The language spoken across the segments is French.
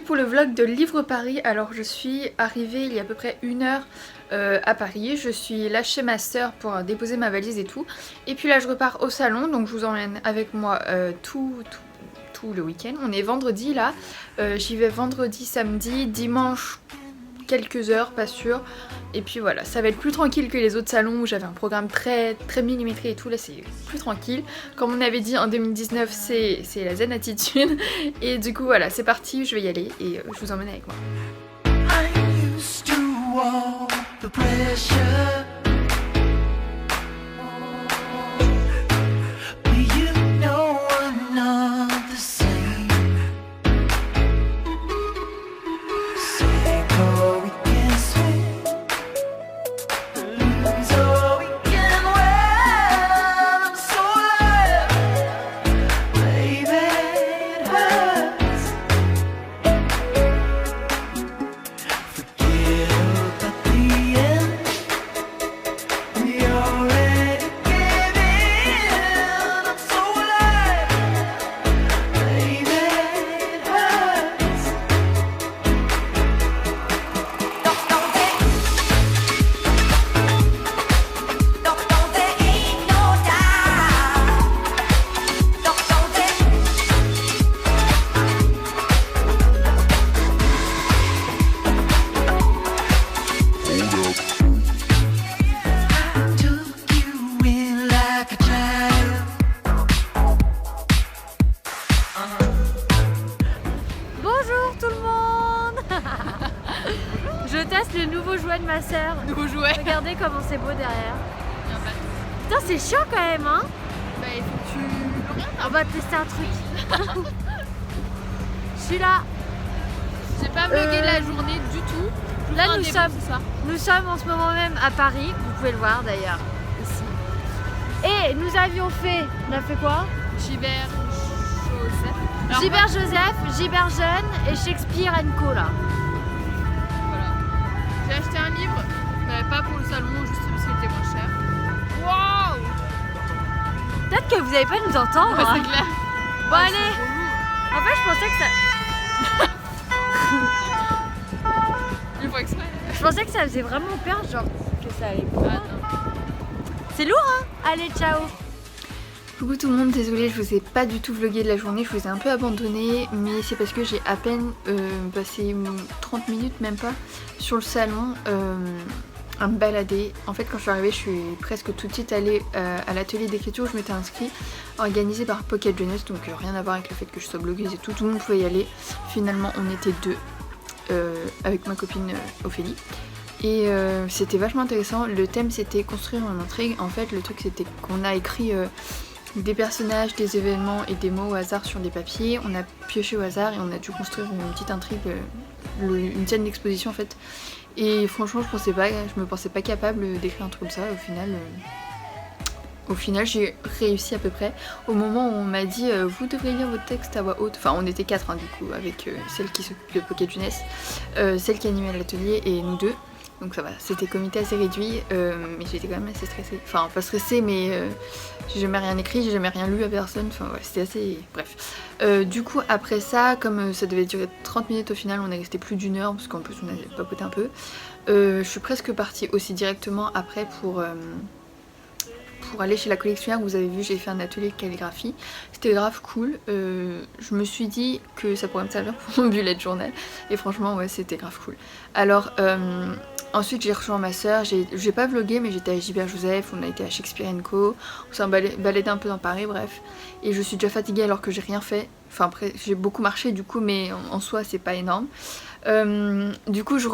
pour le vlog de Livre Paris. Alors je suis arrivée il y a à peu près 1 heure à Paris. Je suis là chez ma soeur pour déposer ma valise et tout. Et puis là je repars au salon, donc je vous emmène avec moi tout le week-end. On est vendredi là. J'y vais vendredi, samedi, dimanche quelques heures, pas sûr. Et puis voilà, ça va être plus tranquille que les autres salons où j'avais un programme très millimétré et tout. Là c'est plus tranquille. Comme on avait dit en 2019, c'est la zen attitude. Et du coup voilà, c'est parti, je vais y aller et je vous emmène avec moi. Je teste le nouveau jouet de ma soeur. Nouveau jouet. Regardez comment c'est beau derrière. Putain, c'est chiant quand même, hein. Bah il faut que tu... On va tester un truc. Je suis là. J'ai pas vlogué la journée du tout. Là nous sommes en ce moment même à Paris. Vous pouvez le voir d'ailleurs ici. Et nous avions fait, on a fait quoi? Gilbert Joseph, Gilbert Jeune et Shakespeare & Co là. J'ai acheté un livre, pas pour le salon, juste parce qu'il était moins cher. Waouh! Peut-être que vous n'allez pas nous entendre. Ouais, hein. c'est clair. Bon allez. En fait je pensais que ça... Il faut exprès. Je pensais que ça faisait vraiment peur, genre que ça allait pas. Ah non. C'est lourd hein. Allez ciao. Coucou tout le monde, désolée je vous ai pas du tout vlogué de la journée, je vous ai un peu abandonné, mais c'est parce que j'ai à peine passé 30 minutes, même pas, sur le salon à me balader. En fait quand je suis arrivée je suis presque tout de suite allée à l'atelier d'écriture où je m'étais inscrite, organisé par Pocket Jeunesse, donc rien à voir avec le fait que je sois blogueuse et tout, tout le monde pouvait y aller. Finalement on était deux avec ma copine Ophélie. Et c'était vachement intéressant, le thème c'était construire une intrigue. En fait le truc c'était qu'on a écrit des personnages, des événements et des mots au hasard sur des papiers. On a pioché au hasard et on a dû construire une petite intrigue, une scène d'exposition en fait. Et franchement je me pensais pas capable d'écrire un truc comme ça. Au final j'ai réussi à peu près. Au moment où on m'a dit vous devrez lire votre texte à voix haute, enfin on était 4 hein, du coup avec celle qui s'occupe de Pocket Jeunesse, celle qui animait l'atelier et nous deux. Donc ça va, c'était comité assez réduit, mais j'étais quand même assez stressée. Enfin pas stressée mais j'ai jamais rien écrit, j'ai jamais rien lu à personne, enfin ouais, c'était assez... Bref. Du coup après ça, comme ça devait durer 30 minutes au final, on est resté plus d'1 heure parce qu'en plus on avait papoté un peu. Je suis presque partie aussi directement après pour aller chez la collectionnaire. Vous avez vu j'ai fait un atelier de calligraphie, c'était grave cool. Je me suis dit que ça pourrait me servir pour mon bullet journal et franchement ouais c'était grave cool. Alors ensuite j'ai rejoint ma soeur, j'ai pas vlogué mais j'étais à Gilbert Joseph, on a été à Shakespeare & Co, on s'est baladé un peu dans Paris, bref. Et je suis déjà fatiguée alors que j'ai rien fait, enfin après j'ai beaucoup marché du coup mais en soi c'est pas énorme. Du coup je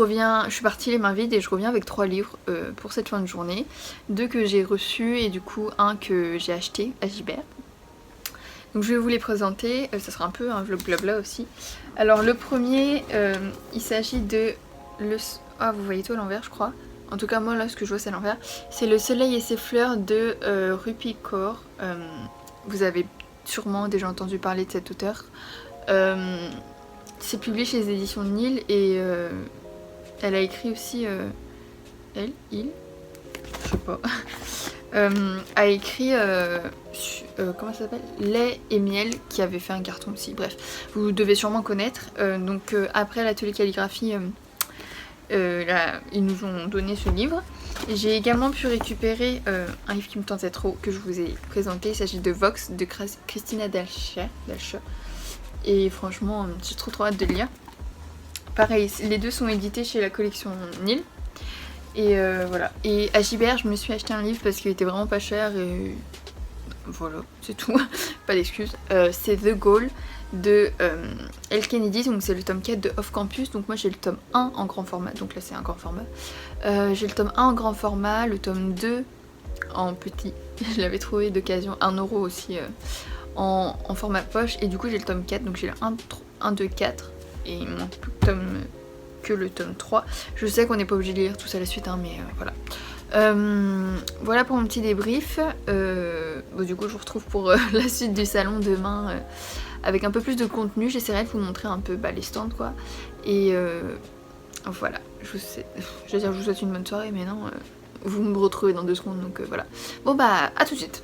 suis partie les mains vides et je reviens avec 3 livres pour cette fin de journée. 2 que j'ai reçus et du coup 1 que j'ai acheté à Gilbert. Donc je vais vous les présenter, ça sera un peu un vlog blabla aussi. Alors le premier, il s'agit de... Ah vous voyez tout à l'envers je crois. En tout cas moi là ce que je vois c'est à l'envers. C'est Le Soleil et ses fleurs de Rupi Kaur. Vous avez sûrement déjà entendu parler de cet auteur. C'est publié chez les éditions de Nil et elle a écrit aussi... il je sais pas. a écrit comment ça s'appelle, Lait et Miel, qui avait fait un carton aussi. Bref, vous devez sûrement connaître. Donc après l'atelier calligraphie, là, ils nous ont donné ce livre. J'ai également pu récupérer un livre qui me tentait trop, que je vous ai présenté. Il s'agit de Vox de Christina Dalcher. Et franchement, j'ai trop hâte de le lire. Pareil, les deux sont édités chez la collection Nil. Et voilà. Et à Gibert, je me suis acheté un livre parce qu'il était vraiment pas cher. Et voilà, c'est tout. Pas d'excuses. C'est The Goal de Elle Kennedy. Donc c'est le tome 4 de Off Campus. Donc moi j'ai le tome 1 en grand format. Donc là c'est un grand format. J'ai le tome 1 en grand format. Le tome 2 en petit. Je l'avais trouvé d'occasion. 1 € aussi en format poche. Et du coup j'ai le tome 4. Donc j'ai le 1, 2, 4. Et il manque plus que le tome 3. Je sais qu'on n'est pas obligé de lire tout ça à la suite, hein, mais voilà. Voilà pour mon petit débrief. Bon, du coup je vous retrouve pour la suite du salon demain avec un peu plus de contenu. J'essaierai de vous montrer un peu les stands quoi. Et voilà, je vous souhaite une bonne soirée, mais non, vous me retrouvez dans 2 secondes, donc voilà. Bon bah à tout de suite.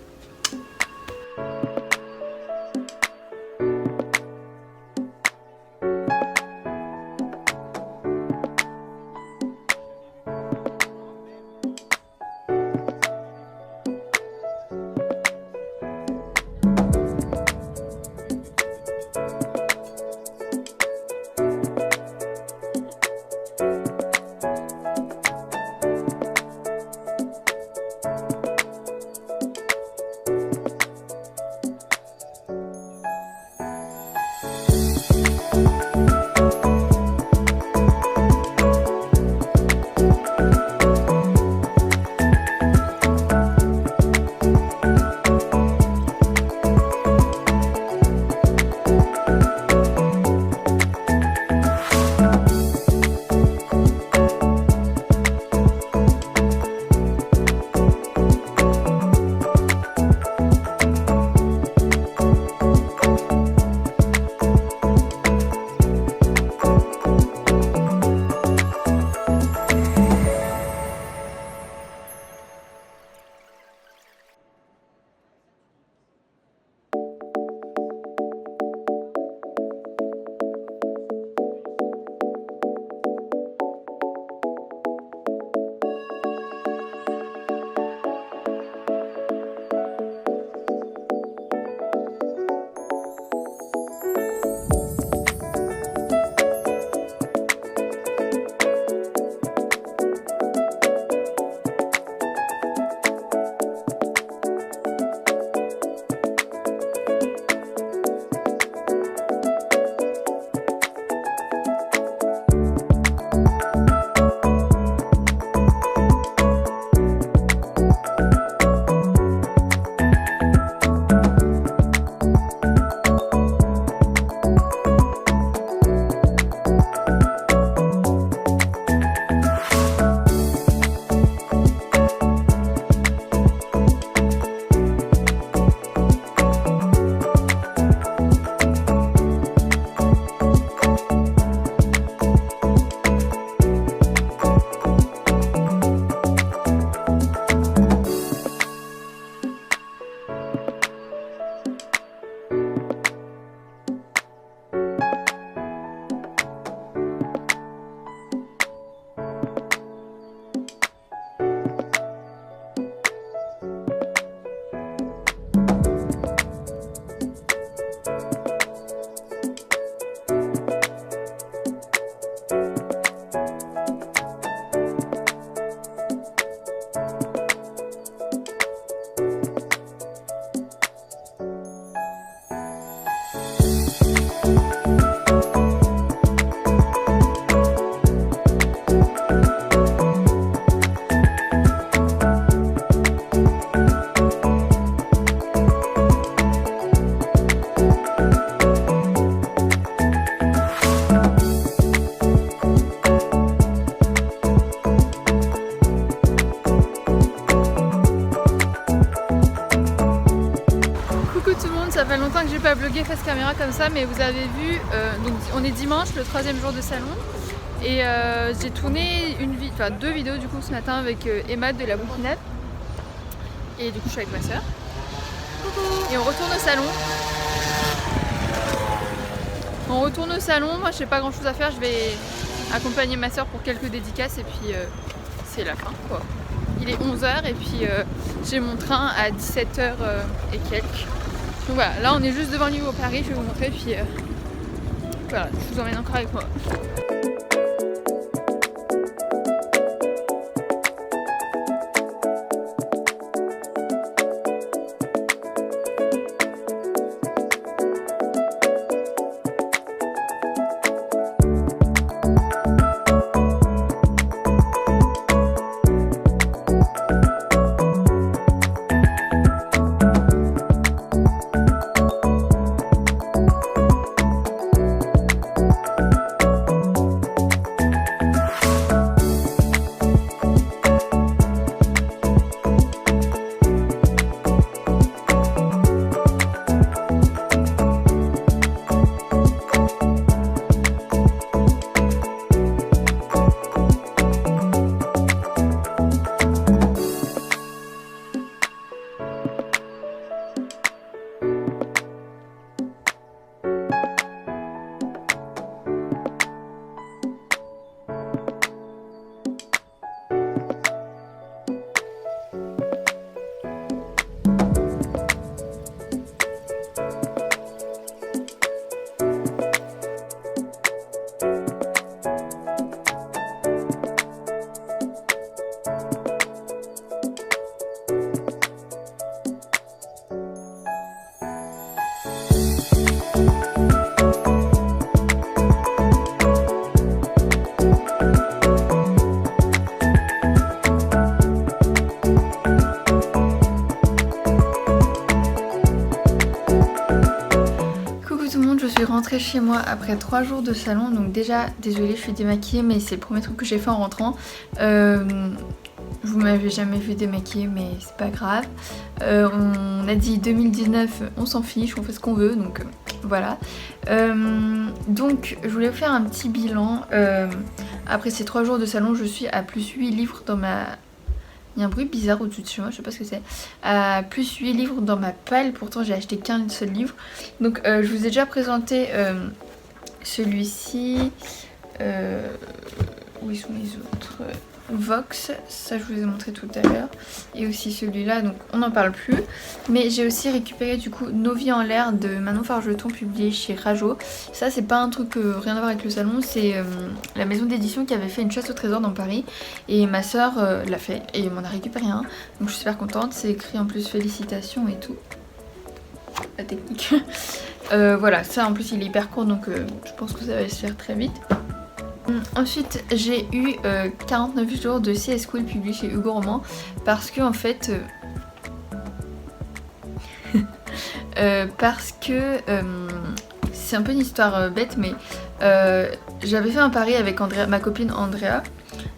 Ça fait longtemps que j'ai pas blogué face caméra comme ça, mais vous avez vu, donc on est dimanche, le 3e jour de salon, et j'ai tourné 2 vidéos du coup ce matin avec Emma de la Bouquinade. Et du coup je suis avec ma soeur. Et on retourne au salon. On retourne au salon, moi j'ai pas grand chose à faire, je vais accompagner ma soeur pour quelques dédicaces et puis c'est la fin quoi. Il est 11h et puis j'ai mon train à 17h et quelques. Donc voilà, là on est juste devant l'Hugo Paris, je vais vous montrer puis voilà, je vous emmène encore avec moi. Je suis rentrée chez moi après 3 jours de salon, donc déjà désolée je suis démaquillée mais c'est le premier truc que j'ai fait en rentrant. Vous m'avez jamais vu démaquillée mais c'est pas grave. On a dit 2019, on s'en fiche, on fait ce qu'on veut donc voilà. Donc je voulais vous faire un petit bilan. Après ces 3 jours de salon je suis à plus 8 livres dans ma... Il y a un bruit bizarre au-dessus de chez moi, je sais pas ce que c'est. Plus 8 livres dans ma palle, pourtant j'ai acheté qu'un seul livre. Donc je vous ai déjà présenté celui-ci. Où sont les autres? Vox, ça je vous ai montré tout à l'heure. Et aussi celui-là, donc on n'en parle plus. Mais j'ai aussi récupéré du coup Nos vies en l'air de Manon Fargeton, publié chez Rajo. Ça c'est pas un truc rien à voir avec le salon, c'est la maison d'édition qui avait fait une chasse au trésor dans Paris. Et ma soeur l'a fait et m'en a récupéré un. Donc je suis super contente, c'est écrit en plus félicitations et tout. La technique. Voilà, ça en plus il est hyper court donc je pense que ça va se faire très vite. Ensuite j'ai eu 49 jours de CS Cool publié chez Hugo Roman parce que en fait c'est un peu une histoire bête mais j'avais fait un pari avec Andrea, ma copine Andrea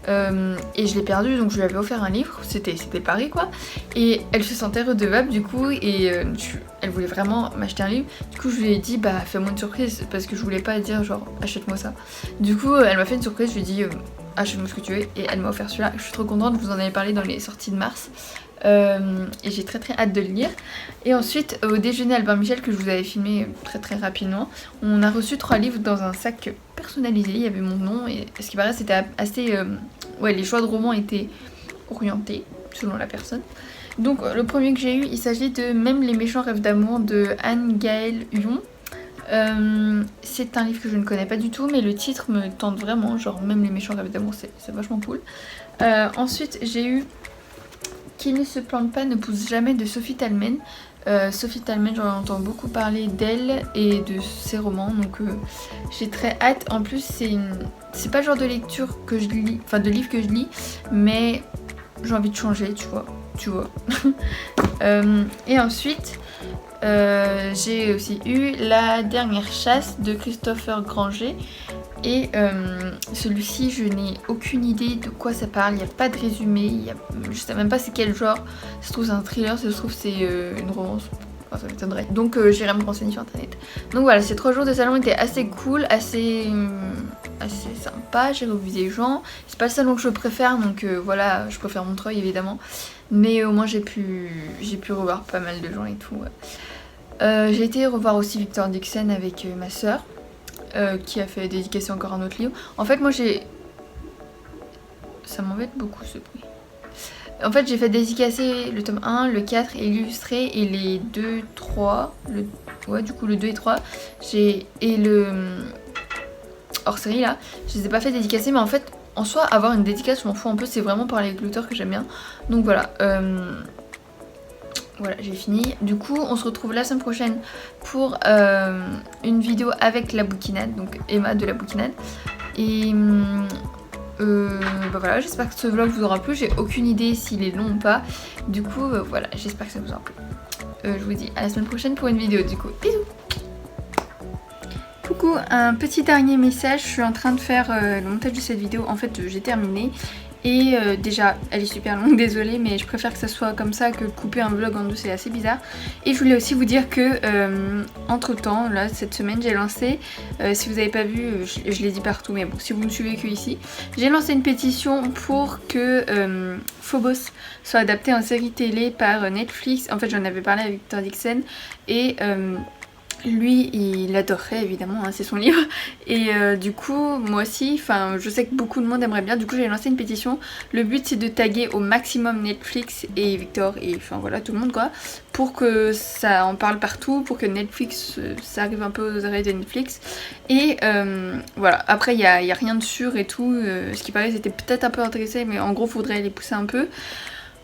et je l'ai perdu donc je lui avais offert un livre, c'était Paris quoi, et elle se sentait redevable du coup et elle voulait vraiment m'acheter un livre, du coup je lui ai dit bah fais-moi une surprise parce que je voulais pas dire genre achète-moi ça, du coup elle m'a fait une surprise, je lui ai dit achète-moi ce que tu veux et elle m'a offert celui-là, je suis trop contente, je vous en avais parlé dans les sorties de mars. Et j'ai très hâte de le lire. Et ensuite au déjeuner Albin Michel que je vous avais filmé très rapidement, on a reçu 3 livres dans un sac personnalisé, il y avait mon nom et ce qui paraît c'était assez ouais, les choix de romans étaient orientés selon la personne. Donc le premier que j'ai eu, il s'agit de Même les méchants rêves d'amour de Anne-Gaëlle Huon. C'est un livre que je ne connais pas du tout mais le titre me tente vraiment, genre Même les méchants rêves d'amour, c'est vachement cool. Ensuite j'ai eu Qui ne se plante pas ne pousse jamais de Sophie Talmen. Sophie Talmen, j'en entends beaucoup parler d'elle et de ses romans, donc j'ai très hâte. En plus c'est pas le genre de lecture que je lis, enfin de livre que je lis, mais j'ai envie de changer, tu vois. Et ensuite j'ai aussi eu La dernière chasse de Christopher Granger. Et celui-ci je n'ai aucune idée de quoi ça parle, il n'y a pas de résumé, je sais même pas c'est quel genre, ça se trouve c'est un thriller, ça se trouve c'est une romance, Enfin, ça m'étonnerait. Donc j'irai me renseigner sur internet. Donc voilà, ces 3 jours de salon étaient assez cool, assez sympa. J'ai revu des gens. C'est pas le salon que je préfère, donc voilà, je préfère Montreuil évidemment. Mais au moins j'ai pu revoir pas mal de gens et tout. Ouais. J'ai été revoir aussi Victor Dixon avec ma soeur, qui a fait dédicacer encore un autre livre. En fait moi ça m'embête beaucoup ce bruit. En fait j'ai fait dédicacer le tome 1, le 4 illustré et les 2, 3, ouais du coup le 2 et 3, et le hors série là, je les ai pas fait dédicacer, mais en fait en soi avoir une dédicace je m'en fous un peu, c'est vraiment par les auteurs que j'aime bien. Donc voilà, voilà j'ai fini. Du coup on se retrouve la semaine prochaine pour une vidéo avec la bouquinade, donc Emma de la bouquinade. Et bah voilà, j'espère que ce vlog vous aura plu, j'ai aucune idée s'il est long ou pas. Du coup voilà, j'espère que ça vous aura plu. Je vous dis à la semaine prochaine pour une vidéo du coup, bisous. Coucou, un petit dernier message, je suis en train de faire le montage de cette vidéo, en fait j'ai terminé. Et déjà, elle est super longue, désolée, mais je préfère que ça soit comme ça que de couper un vlog en deux, c'est assez bizarre. Et je voulais aussi vous dire que, entre temps, là, cette semaine, j'ai lancé, si vous n'avez pas vu, je l'ai dit partout, mais bon, si vous me suivez que ici, j'ai lancé une pétition pour que Phobos soit adapté en série télé par Netflix. En fait, j'en avais parlé avec Victor Dixon, et lui il adorerait évidemment, hein, c'est son livre, et du coup moi aussi, enfin je sais que beaucoup de monde aimerait bien, du coup j'ai lancé une pétition. Le but c'est de taguer au maximum Netflix et Victor et enfin voilà tout le monde quoi, pour que ça en parle partout, pour que Netflix, ça arrive un peu aux oreilles de Netflix. Et voilà, après il y a rien de sûr et tout, ce qui paraît c'était peut-être un peu intéressé, mais en gros faudrait les pousser un peu.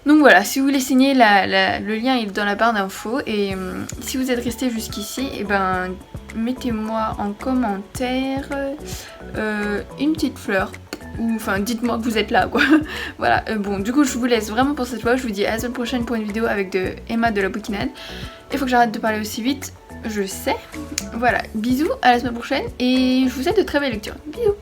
Donc voilà, si vous voulez signer, le lien est dans la barre d'infos. Et si vous êtes resté jusqu'ici, et ben mettez-moi en commentaire une petite fleur. Ou enfin dites-moi que vous êtes là quoi. Voilà, bon du coup je vous laisse vraiment pour cette fois. Je vous dis à la semaine prochaine pour une vidéo avec Emma de la bouquinade. Il faut que j'arrête de parler aussi vite, je sais. Voilà, bisous, à la semaine prochaine et je vous souhaite de très belles lectures. Bisous.